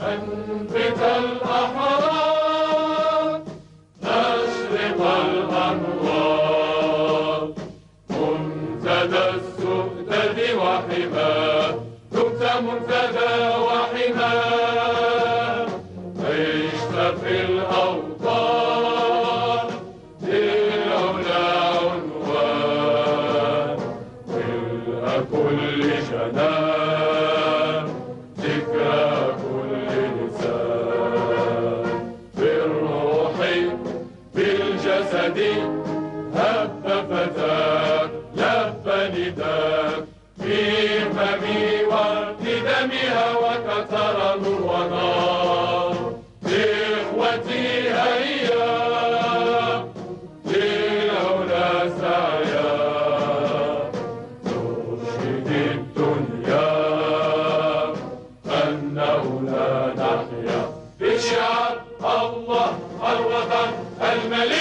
أنبت الأحرار نشرق الأنوار منتدى السؤدد وحماه دمت منتدى وحماه عشت في الأوطان للعلا عنوان ملء كل جنان ذكرى كل لسان بالروح بالجسد هب فتاك لب نداك في فمي ورد دمها وكثر نور ونار إخوتي هيا للعلا سعيا نرشد الدنيا أنه لا نحيا بشعار الله الوطن المليء